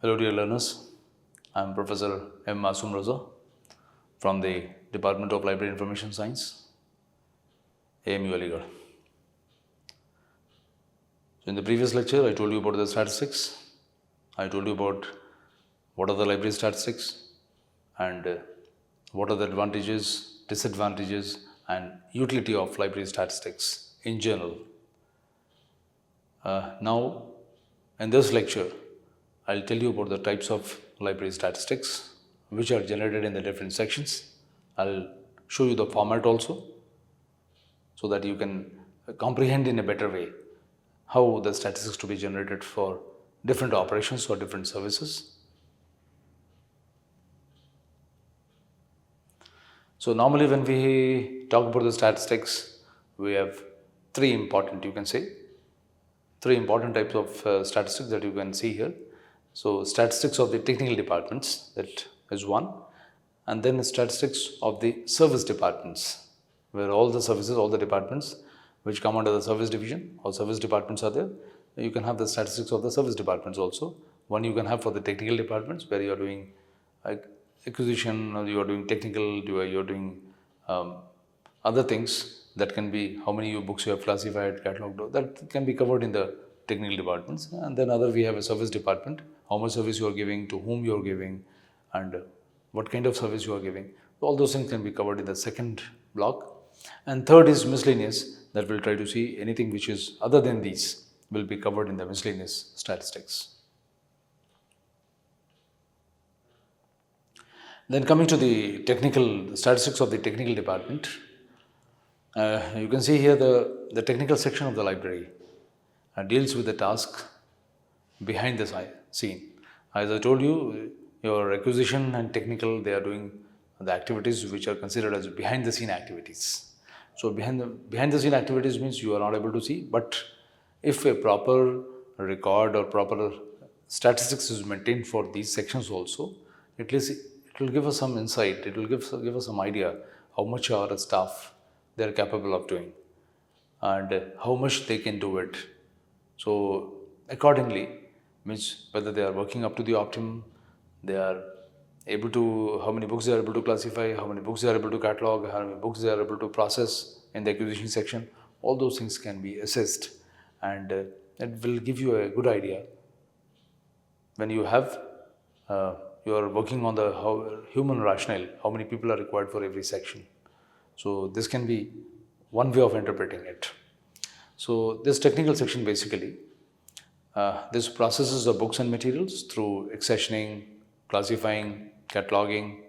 Hello dear learners, I am Professor M. Masum Raza from the Department of Library Information Science, AMU Aligarh. So in the previous lecture, I told you about the statistics. I told you about what are the library statistics and what are the advantages, disadvantages and utility of library statistics in general. Now, in this lecture, I'll tell you about the types of library statistics which are generated in the different sections. I'll show you the format also so that you can comprehend in a better way how the statistics to be generated for different operations or different services. So normally when we talk about the statistics, we have three important types of statistics that you can see here. So statistics of the technical departments, that is one, and then the statistics of the service departments, where all the services, all the departments which come under the service division or service departments are there. You can have the statistics of the service departments also. One you can have for the technical departments where you are doing acquisition, or you are doing technical, you are doing other things that can be how many books you have classified, cataloged, that can be covered in the technical departments. And then other we have a service department, how much service you are giving, to whom you are giving, and what kind of service you are giving. All those things can be covered in the second block. And third is miscellaneous, that we'll try to see anything which is other than these will be covered in the miscellaneous statistics. Then coming to the technical statistics of the technical department, you can see here the technical section of the library deals with the task behind the scene. As I told you, your acquisition and technical, they are doing the activities which are considered as behind the scene activities. So behind the scene activities means you are not able to see, but if a proper record or proper statistics is maintained for these sections also, at least it will give us some insight, it will give us some idea how much our staff they are capable of doing and how much they can do it. So accordingly, means whether they are working up to the optimum, they are able to, how many books they are able to classify, how many books they are able to catalog, how many books they are able to process in the acquisition section. All those things can be assessed, and it will give you a good idea when you have you are working on the human rationale, how many people are required for every section. So this can be one way of interpreting it. So this technical section basically, this processes the books and materials through accessioning, classifying, cataloging,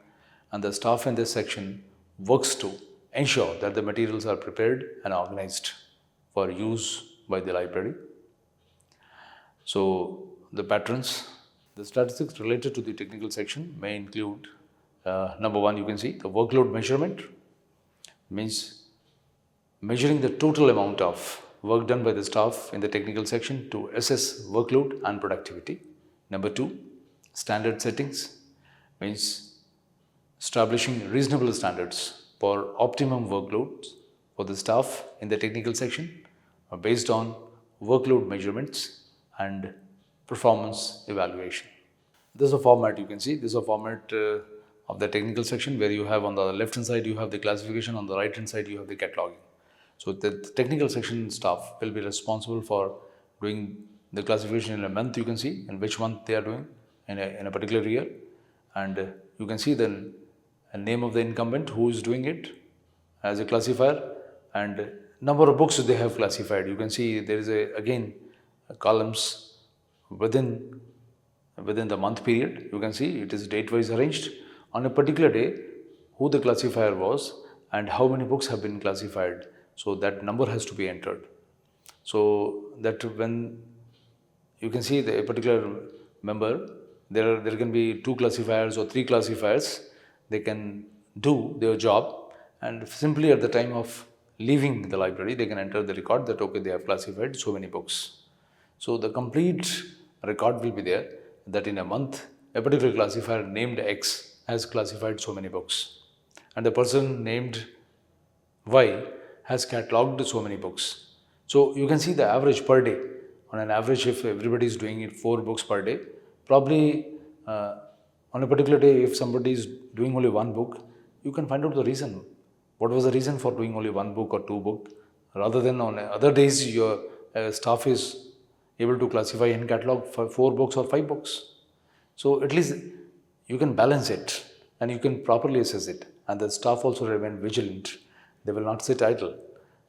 and the staff in this section works to ensure that the materials are prepared and organized for use by the library. So the patterns, the statistics related to the technical section may include, number one, you can see the workload measurement, means measuring the total amount of work done by the staff in the technical section to assess workload and productivity. Number two, standard settings, means establishing reasonable standards for optimum workloads for the staff in the technical section based on workload measurements and performance evaluation. This is a format, you can see, this is a format of the technical section where you have on the left hand side you have the classification, on the right hand side you have the cataloging. So the technical section staff will be responsible for doing the classification in a month, you can see in which month they are doing in a particular year, and you can see the name of the incumbent who is doing it as a classifier and number of books they have classified. You can see there is again columns within the month period. You can see it is date wise arranged on a particular day who the classifier was and how many books have been classified. So that number has to be entered. So that when you can see the particular member, there can be 2 classifiers or 3 classifiers. They can do their job, and simply at the time of leaving the library, they can enter the record that okay, they have classified so many books. So the complete record will be there that in a month, a particular classifier named X has classified so many books, and the person named Y has catalogued so many books. So you can see the average per day. On an average, if everybody is doing it 4 books per day, Probably on a particular day, if somebody is doing only one book, you can find out the reason. What was the reason for doing only one book or two book? Rather than on other days, your staff is able to classify in catalog for 4 books or 5 books. So at least you can balance it and you can properly assess it. And the staff also remain vigilant. They will not sit idle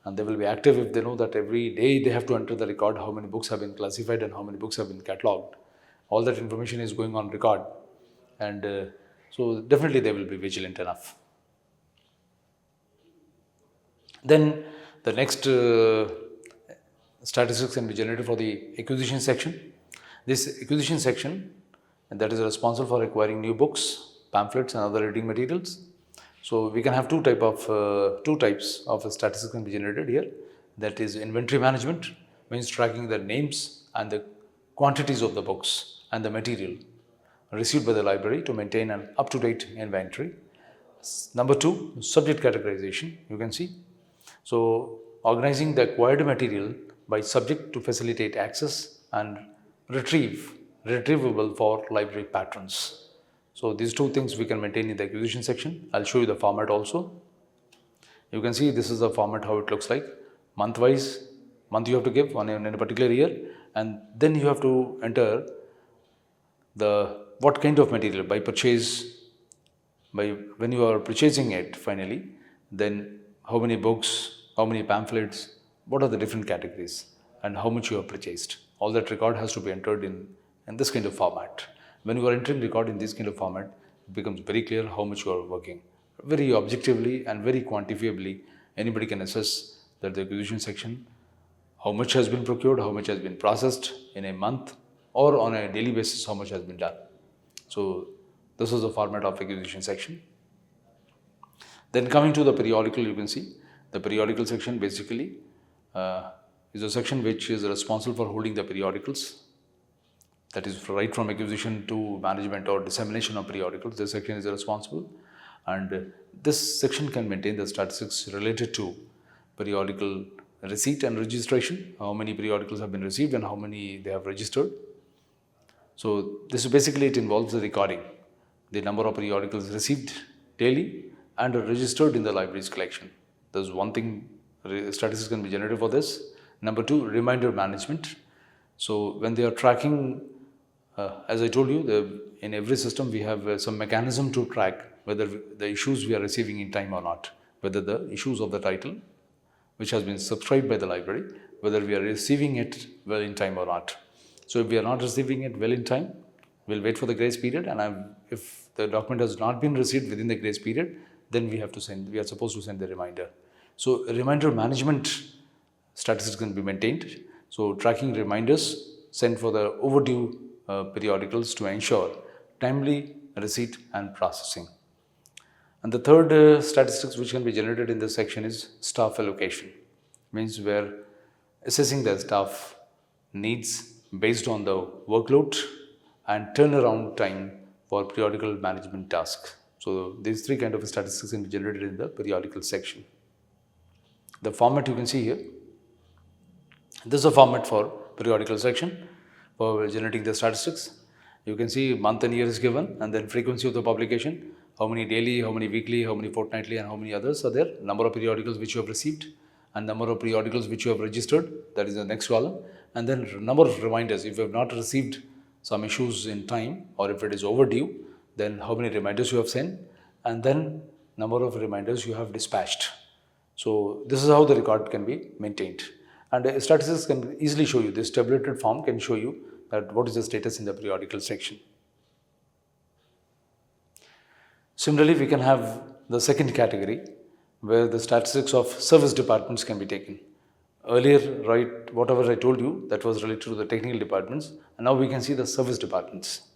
and they will be active if they know that every day they have to enter the record how many books have been classified and how many books have been catalogued. All that information is going on record, and so definitely they will be vigilant enough. Then the next statistics can be generated for the acquisition section. This acquisition section, and that is responsible for acquiring new books, pamphlets and other reading materials. So we can have two types of statistics can be generated here. That is inventory management, means tracking the names and the quantities of the books and the material received by the library to maintain an up-to-date inventory. Number 2, subject categorization, you can see. So organizing the acquired material by subject to facilitate access and retrievable for library patrons. So these two things we can maintain in the acquisition section. I'll show you the format also. You can see this is the format how it looks like. Month you have to give in a particular year, and then you have to enter what kind of material by when you are purchasing it finally, then how many books, how many pamphlets, what are the different categories and how much you have purchased. All that record has to be entered in this kind of format. When you are entering record in this kind of format, it becomes very clear how much you are working. Very objectively and very quantifiably, anybody can assess that the acquisition section, how much has been procured, how much has been processed in a month, or on a daily basis, how much has been done. So this is the format of acquisition section. Then coming to the periodical, you can see the periodical section basically is a section which is responsible for holding the periodicals. That is right from acquisition to management or dissemination of periodicals. This section is responsible, and this section can maintain the statistics related to periodical receipt and registration, how many periodicals have been received and how many they have registered. So this is basically, it involves the recording, the number of periodicals received daily and registered in the library's collection. There's one thing, statistics can be generated for this. Number 2, reminder management. So when they are tracking, as I told you, in every system we have some mechanism to track whether the issues we are receiving in time or not, whether the issues of the title which has been subscribed by the library, whether we are receiving it well in time or not. So if we are not receiving it well in time, we'll wait for the grace period, and if the document has not been received within the grace period, then we are supposed to send the reminder. So reminder management statistics can be maintained. So tracking reminders sent for the overdue periodicals to ensure timely receipt and processing. And the third statistics which can be generated in this section is staff allocation. Means we are assessing the staff needs based on the workload and turnaround time for periodical management tasks. So these 3 kind of statistics can be generated in the periodical section. The format you can see here. This is a format for periodical section for generating the statistics. You can see month and year is given, and then frequency of the publication, how many daily, how many weekly, how many fortnightly, and how many others are there, number of periodicals which you have received, and number of periodicals which you have registered, that is the next column, and then number of reminders. If you have not received some issues in time, or if it is overdue, then how many reminders you have sent, and then number of reminders you have dispatched. So this is how the record can be maintained. And statistics can easily show you, this tabulated form can show you that what is the status in the periodical section. Similarly, we can have the second category where the statistics of service departments can be taken. Earlier, right, whatever I told you, that was related to the technical departments, and now we can see the service departments.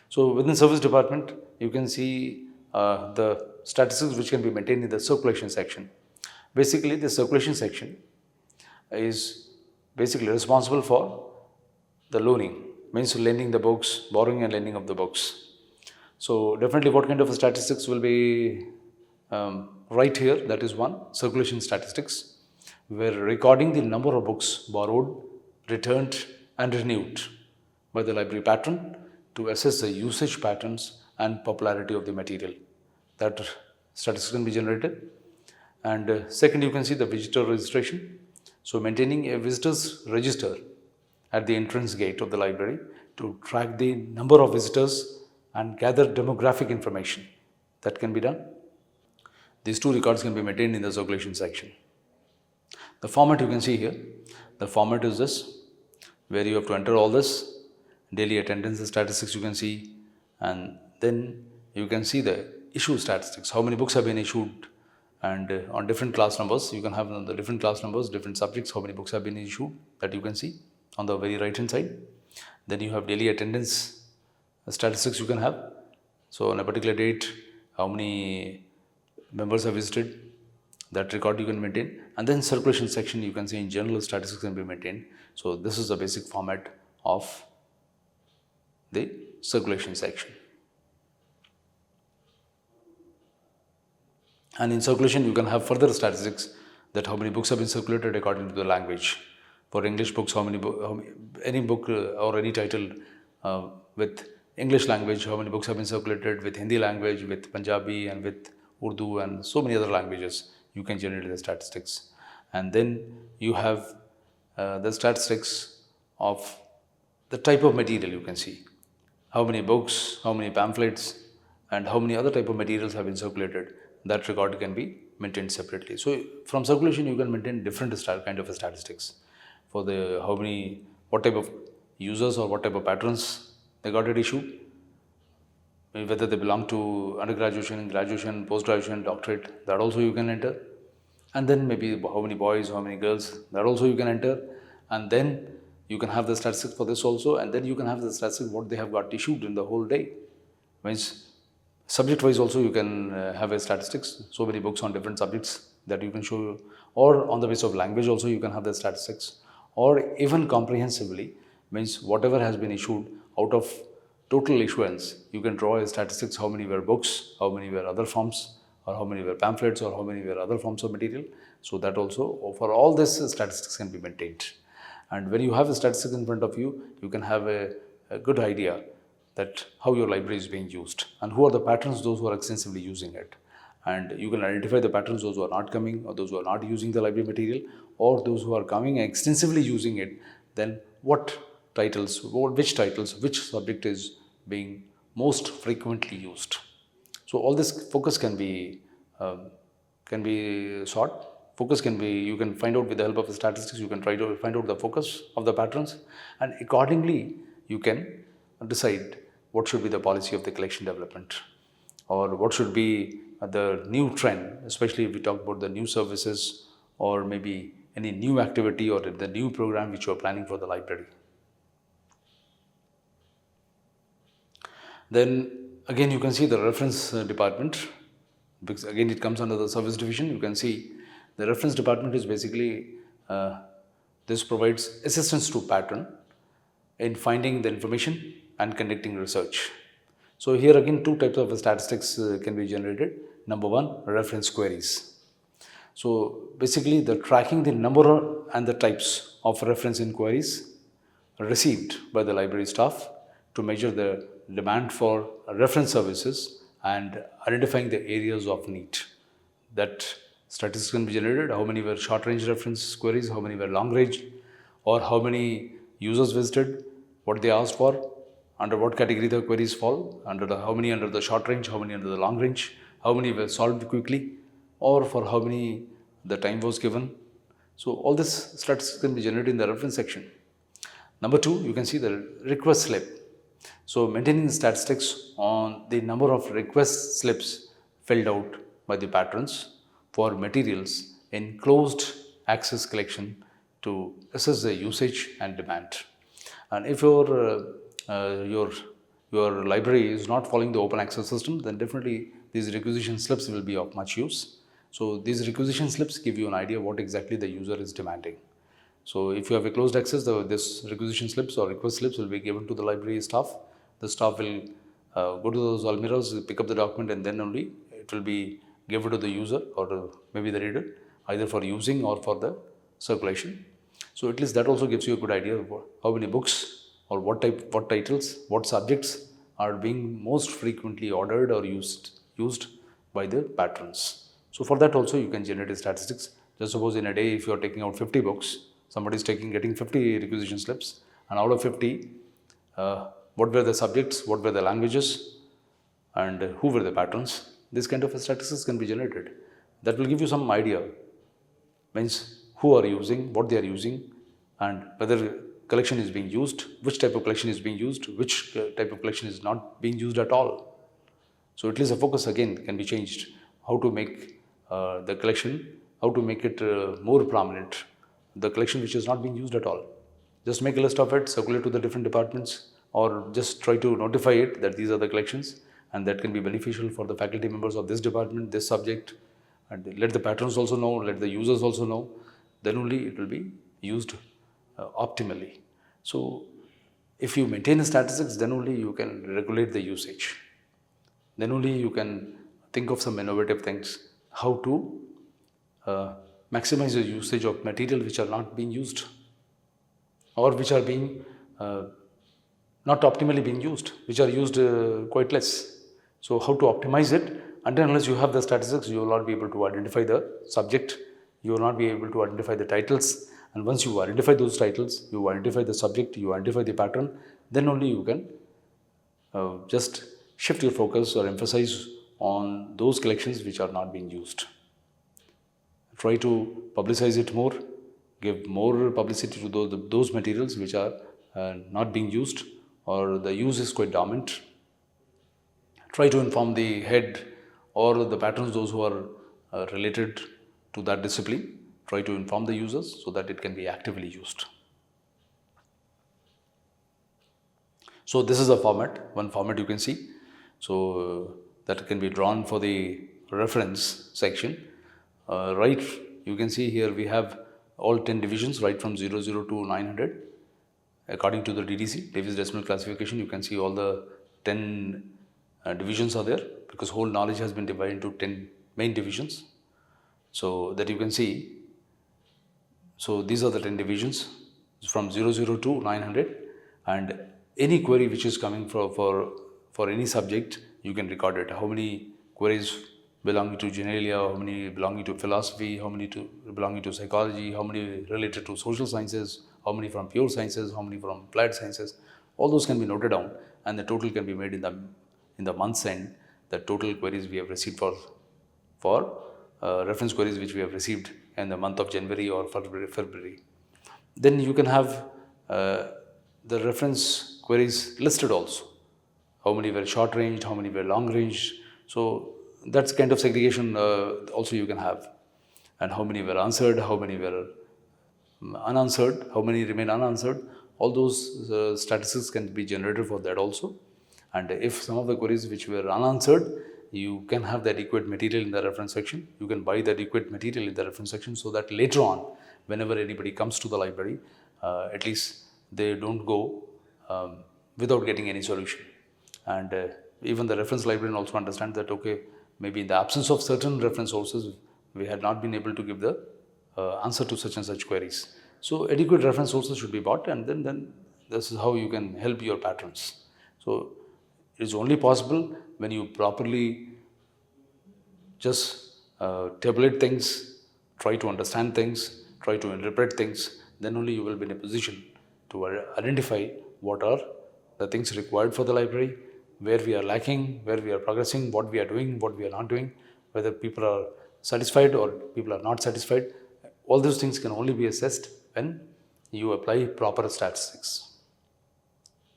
So within service department, you can see the statistics which can be maintained in the circulation section. Basically, the circulation section is basically responsible for the loaning, means lending the books, borrowing and lending of the books. So definitely what kind of statistics will be right here, that is one, circulation statistics. We're recording the number of books borrowed, returned and renewed by the library patron to assess the usage patterns and popularity of the material. That statistics can be generated. And second, you can see the visitor registration. So maintaining a visitor's register at the entrance gate of the library to track the number of visitors and gather demographic information. That can be done. These two records can be maintained in the circulation section. The format you can see here, the format is this, where you have to enter all this, daily attendance statistics you can see, and then you can see the issue statistics, how many books have been issued, and on different class numbers, you can have the different class numbers, different subjects, how many books have been issued, that you can see on the very right hand side. Then you have daily attendance statistics you can have. So on a particular date, how many members have visited, that record you can maintain. And then circulation section you can see in general statistics can be maintained. So this is the basic format of the circulation section. And in circulation you can have further statistics, that how many books have been circulated according to the language. For English books, any book or any title with English language, how many books have been circulated, with Hindi language, with Punjabi and with Urdu and so many other languages, you can generate the statistics. And then you have the statistics of the type of material you can see. How many books, how many pamphlets, and how many other type of materials have been circulated. That record can be maintained separately. So from circulation you can maintain different kind of statistics for the what type of users or what type of patrons they got it issued, whether they belong to undergraduation, graduation, post-graduation, doctorate, that also you can enter. And then maybe how many boys, how many girls, that also you can enter. And then you can have the statistics for this also, and then you can have the statistics what they have got issued in the whole day. Means subject wise also you can have a statistics, so many books on different subjects that you can show, or on the basis of language also you can have the statistics, or even comprehensively, means whatever has been issued out of total issuance, you can draw a statistics, how many were books, how many were other forms, or how many were pamphlets, or how many were other forms of material. So that also, for all this, statistics can be maintained. And when you have the statistics in front of you, you can have a good idea that how your library is being used and who are the patrons, those who are extensively using it. And you can identify the patrons, those who are not coming or those who are not using the library material, or those who are coming and extensively using it, then which titles, which subject is being most frequently used. So all this focus can be sought. Focus can be, you can find out with the help of the statistics, you can try to find out the focus of the patrons, and accordingly you can decide what should be the policy of the collection development, or what should be the new trend, especially if we talk about the new services or maybe any new activity or the new program which you are planning for the library. Then again you can see the reference department, because again it comes under the service division. You can see the reference department is basically, this provides assistance to patron in finding the information and conducting research. So here again two types of statistics can be generated. Number one, reference queries. So basically the tracking the number and the types of reference inquiries received by the library staff to measure the demand for reference services and identifying the areas of need. That statistics can be generated, how many were short range reference queries, how many were long range, or how many users visited, what they asked for, under what category the queries fall, how many under the short range, how many under the long range, how many were solved quickly, or for how many the time was given. So all this statistics can be generated in the reference section. Number two, you can see the request slip. So maintaining the statistics on the number of request slips filled out by the patrons for materials in closed access collection to assess the usage and demand. And if your library is not following the open access system, then definitely these requisition slips will be of much use. So these requisition slips give you an idea what exactly the user is demanding. So if you have a closed access, this requisition slips or request slips will be given to the library staff. The staff will go to those almirahs, pick up the document, and then only it will be given to the user or maybe the reader, either for using or for the circulation. So at least that also gives you a good idea of how many books or what titles, what subjects are being most frequently ordered or used by the patrons. So for that also you can generate statistics. Just suppose in a day if you are taking out 50 books, somebody is getting 50 requisition slips, and out of 50, what were the subjects, what were the languages, and who were the patrons. This kind of statistics can be generated. That will give you some idea, means who are using, what they are using, and whether collection is being used, which type of collection is being used, which type of collection is not being used at all. So at least the focus again can be changed. How to make the collection, how to make it more prominent, the collection which is not being used at all. Just make a list of it, circulate to the different departments, or just try to notify it that these are the collections, and that can be beneficial for the faculty members of this department, this subject, and let the patrons also know, let the users also know. Then only it will be used optimally. So if you maintain the statistics, then only you can regulate the usage. Then only you can think of some innovative things, how to maximize the usage of material which are not being used, or which are being not optimally being used, which are used quite less. So how to optimize it? Until unless you have the statistics, you will not be able to identify the subject, you will not be able to identify the titles, and once you identify those titles, you identify the subject, you identify the pattern, then only you can just shift your focus or emphasize on those collections which are not being used. Try to publicize it more, give more publicity to those materials which are not being used, or the use is quite dominant. Try to inform the head or the patrons, those who are related to that discipline. Try to inform the users so that it can be actively used. So this is a format, one format you can see. So that can be drawn for the reference section. Right, you can see here we have all 10 divisions right from 00 to 900. According to the DDC, Davis Decimal Classification, you can see all the 10 divisions are there, because whole knowledge has been divided into 10 main divisions. So that you can see. So these are the 10 divisions from 00 to 900, and any query which is coming for any subject, you can record it. How many queries belonging to genelia, how many belonging to philosophy, how many belonging to psychology, how many related to social sciences, how many from pure sciences, how many from applied sciences. All those can be noted down, and the total can be made in the month's end. The total queries we have received for reference queries which we have received in the month of January or February. Then you can have the reference queries listed also. How many were short range, how many were long range. So that's kind of segregation also you can have. And how many were answered, how many were unanswered, how many remain unanswered. All those statistics can be generated for that also. And if some of the queries which were unanswered, you can have the adequate material in the reference section. You can buy the adequate material in the reference section, so that later on, whenever anybody comes to the library, at least they don't go without getting any solution. And even the reference librarian also understands that, okay, maybe in the absence of certain reference sources, we had not been able to give the answer to such and such queries. So adequate reference sources should be bought, and then this is how you can help your patrons. So it is only possible when you properly just tabulate things, try to understand things, try to interpret things, then only you will be in a position to identify what are the things required for the library, where we are lacking, where we are progressing, what we are doing, what we are not doing, whether people are satisfied or people are not satisfied. All those things can only be assessed when you apply proper statistics.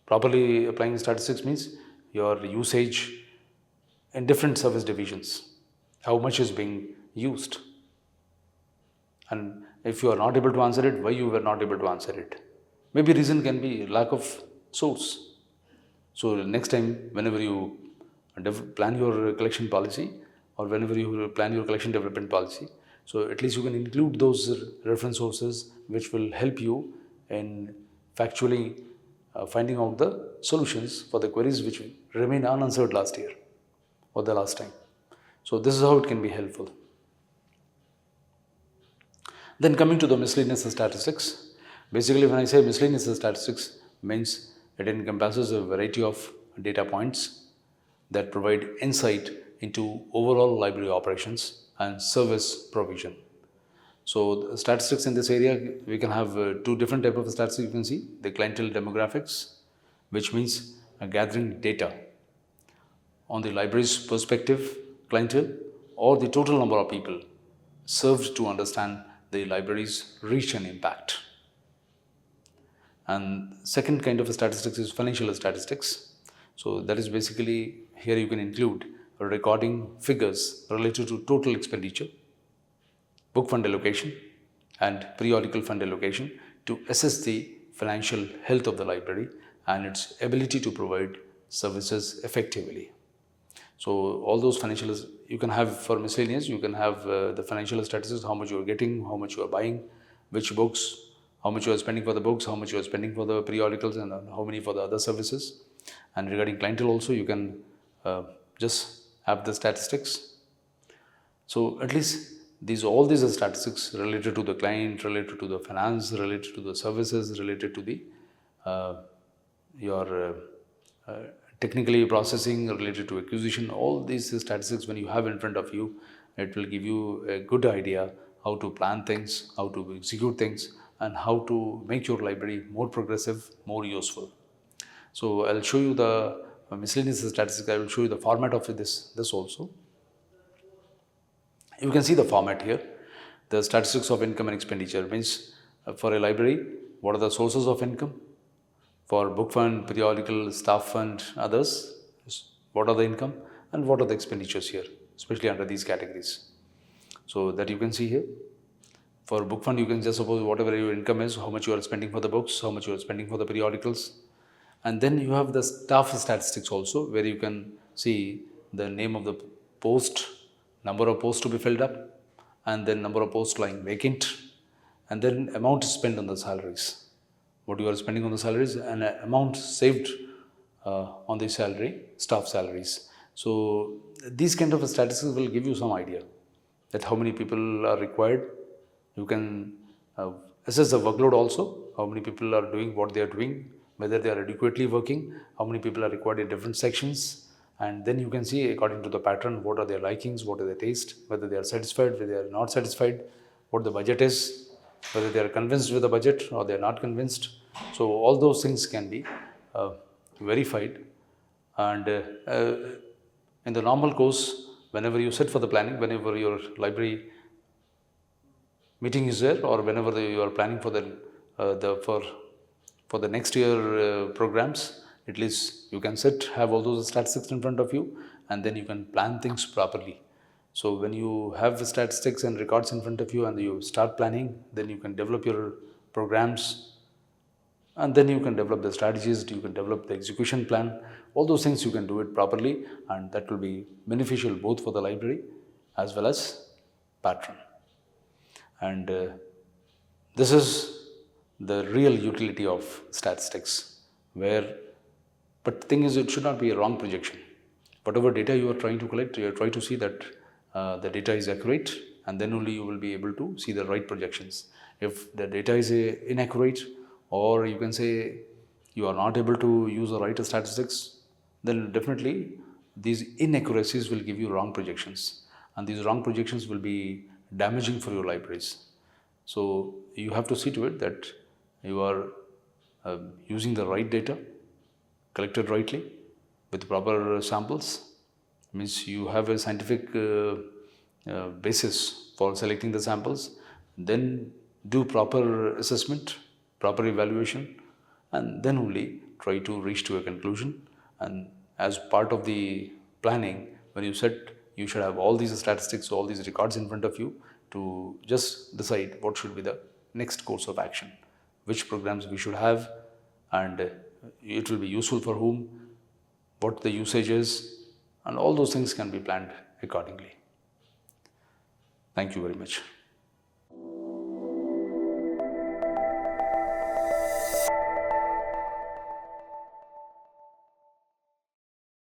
Properly applying statistics means your usage in different service divisions, how much is being used, and if you are not able to answer it, why you were not able to answer it. Maybe reason can be lack of source. So next time, whenever you plan your collection policy, or whenever you plan your collection development policy, so at least you can include those reference sources which will help you in factually finding out the solutions for the queries which remain unanswered last year or the last time. So this is how it can be helpful. Then coming to the miscellaneous statistics. Basically, when I say miscellaneous statistics, means it encompasses a variety of data points that provide insight into overall library operations and service provision. So the statistics in this area, we can have two different types of statistics. You can see the clientele demographics, which means gathering data on the library's perspective clientele or the total number of people served to understand the library's reach and impact. And second kind of statistics is financial statistics. So that is basically, here you can include recording figures related to total expenditure, book fund allocation and periodical fund allocation to assess the financial health of the library and its ability to provide services effectively. So all those financial, you can have for miscellaneous, you can have the financial statistics, how much you are getting, how much you are buying, which books, how much you are spending for the books, how much you are spending for the periodicals, and how many for the other services. And regarding clientele also, you can just have the statistics. So at least all these are statistics related to the client, related to the finance, related to the services, related to the your technically processing, related to acquisition. All these statistics, when you have in front of you, it will give you a good idea how to plan things, how to execute things, and how to make your library more progressive, more useful. So I'll show you the miscellaneous statistics. I will show you the format of this also. You can see the format here. The statistics of income and expenditure means for a library, what are the sources of income? For book fund, periodical, staff fund, others, what are the income and what are the expenditures here, especially under these categories. So that you can see here. For book fund, you can just suppose whatever your income is, how much you are spending for the books, how much you are spending for the periodicals. And then you have the staff statistics also, where you can see the name of the post, number of posts to be filled up, and then number of posts lying vacant, and then amount spent on the salaries. What you are spending on the salaries and amount saved on the salary, staff salaries. So these kind of statistics will give you some idea that how many people are required. You can assess the workload also, how many people are doing what they are doing, whether they are adequately working, how many people are required in different sections. And then you can see according to the pattern, what are their likings, what are their taste, whether they are satisfied, whether they are not satisfied, what the budget is, whether they are convinced with the budget or they are not convinced. So all those things can be verified. And in the normal course, whenever you sit for the planning, whenever your library meeting is there, or whenever you are planning for the next year programs, at least you can sit, have all those statistics in front of you, and then you can plan things properly. So when you have the statistics and records in front of you and you start planning, then you can develop your programs, and then you can develop the strategies, you can develop the execution plan. All those things you can do it properly, and that will be beneficial both for the library as well as patron. And this is the real utility of statistics, but the thing is, it should not be a wrong projection. Whatever data you are trying to collect, you try to see that the data is accurate, and then only you will be able to see the right projections. If the data is inaccurate, or you can say you are not able to use the right statistics, then definitely these inaccuracies will give you wrong projections, and these wrong projections will be damaging for your libraries. So you have to see to it that you are using the right data, collected rightly, with proper samples. Means you have a scientific basis for selecting the samples, then do proper assessment, proper evaluation, and then only try to reach to a conclusion. And as part of the planning, when you set, you should have all these statistics, all these records in front of you to just decide what should be the next course of action, which programs we should have, and it will be useful for whom, what the usage is, and all those things can be planned accordingly. Thank you very much.